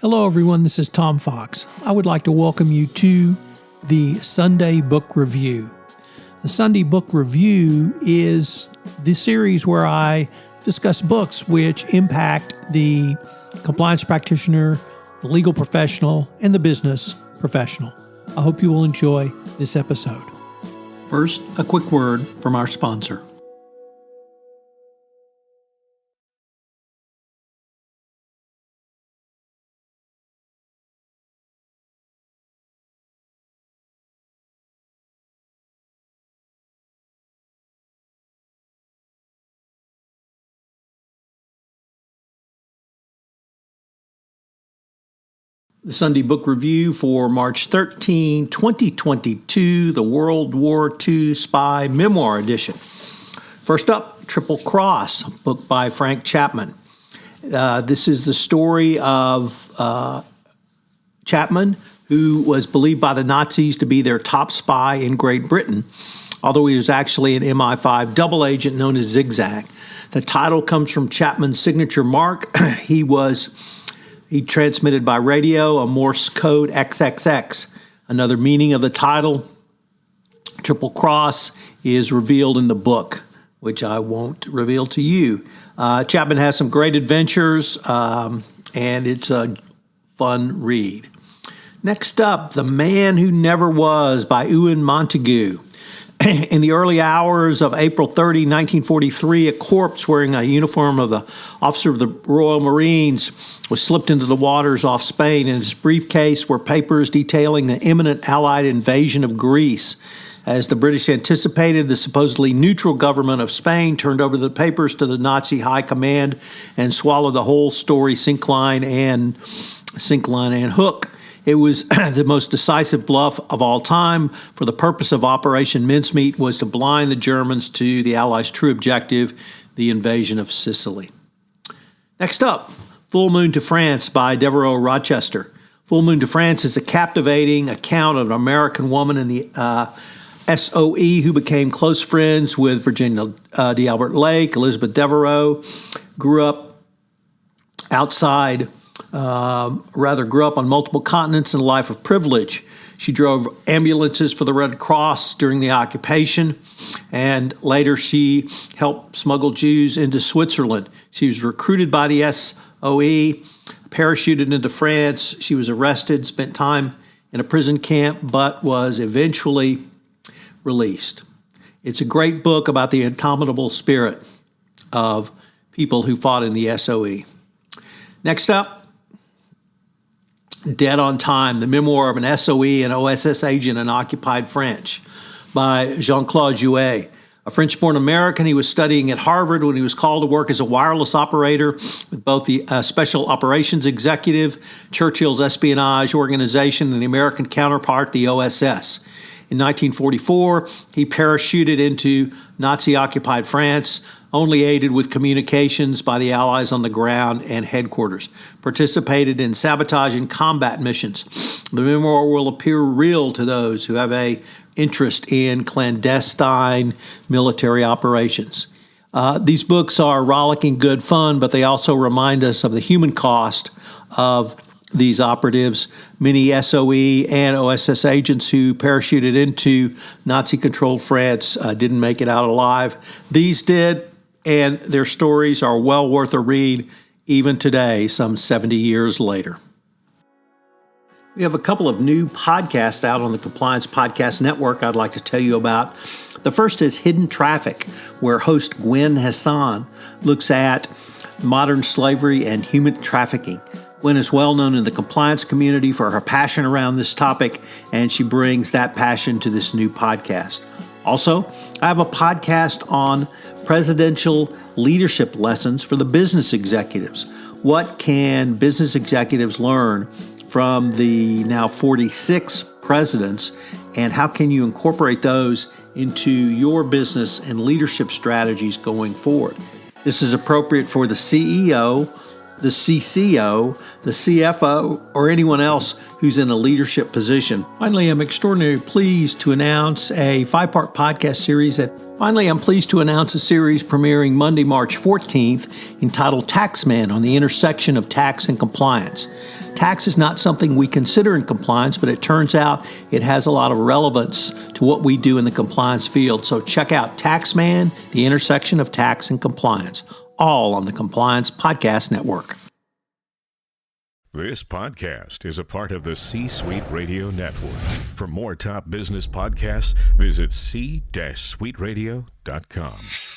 Hello, everyone. This is Tom Fox. I would like to welcome you to the Sunday Book Review. The Sunday Book Review is the series where I discuss books which impact the compliance practitioner, the legal professional, and the business professional. I hope you will enjoy this episode. First, a quick word from our sponsor. The Sunday Book Review for March 13, 2022, the World War II Spy Memoir Edition. First up, Triple Cross, a book by Frank Chapman. This is the story of Chapman, who was believed by the Nazis to be their top spy in Great Britain, although he was actually an MI5 double agent known as Zigzag. The title comes from Chapman's signature mark. He transmitted by radio a Morse code XXX. Another meaning of the title, Triple Cross, is revealed in the book, which I won't reveal to you. Chapman has some great adventures, and it's a fun read. Next up, The Man Who Never Was by Ewan Montague. In the early hours of April 30, 1943, a corpse wearing a uniform of the officer of the Royal Marines was slipped into the waters off Spain. In his briefcase were papers detailing the imminent Allied invasion of Greece. As the British anticipated, the supposedly neutral government of Spain turned over the papers to the Nazi high command and swallowed the whole story sink, line, and hook. It was the most decisive bluff of all time, for the purpose of Operation Mincemeat was to blind the Germans to the Allies' true objective, the invasion of Sicily. Next up, Full Moon to France by Devereaux, Rochester. Full Moon to France is a captivating account of an American woman in the SOE who became close friends with Virginia d'Albert Lake. Elizabeth Devereaux grew up on multiple continents in a life of privilege. She drove ambulances for the Red Cross during the occupation, and later she helped smuggle Jews into Switzerland. She was recruited by the SOE, parachuted into France. She was arrested, spent time in a prison camp, but was eventually released. It's a great book about the indomitable spirit of people who fought in the SOE. Next up, Dead on Time, the memoir of an SOE and OSS agent in occupied France by Jean-Claude Guiet. A French-born American, he was studying at Harvard when he was called to work as a wireless operator with both the Special Operations Executive, Churchill's espionage organization, and the American counterpart, the OSS. In 1944, he parachuted into Nazi-occupied France, only aided with communications by the Allies on the ground and headquarters, participated in sabotage and combat missions. The memoir will appear real to those who have an interest in clandestine military operations. These books are rollicking good fun, but they also remind us of the human cost of these operatives. Many SOE and OSS agents who parachuted into Nazi-controlled France didn't make it out alive. These did, and their stories are well worth a read even today, some 70 years later. We have a couple of new podcasts out on the Compliance Podcast Network I'd like to tell you about. The first is Hidden Traffic, where host Gwen Hassan looks at modern slavery and human trafficking. Gwen is well known in the compliance community for her passion around this topic, and she brings that passion to this new podcast. Also, I have a podcast on presidential leadership lessons for the business executives. What can business executives learn from the now 46 presidents, and how can you incorporate those into your business and leadership strategies going forward? This is appropriate for the CEO the CCO, the CFO, or anyone else who's in a leadership position. Finally, I'm extraordinarily pleased to announce a 5-part podcast series I'm pleased to announce a series premiering Monday, March 14th, entitled Taxman on the Intersection of Tax and Compliance. Tax is not something we consider in compliance, but it turns out it has a lot of relevance to what we do in the compliance field. So check out Taxman, the Intersection of Tax and Compliance, all on the Compliance Podcast Network. This podcast is a part of the C-Suite Radio Network. For more top business podcasts, visit c-suiteradio.com.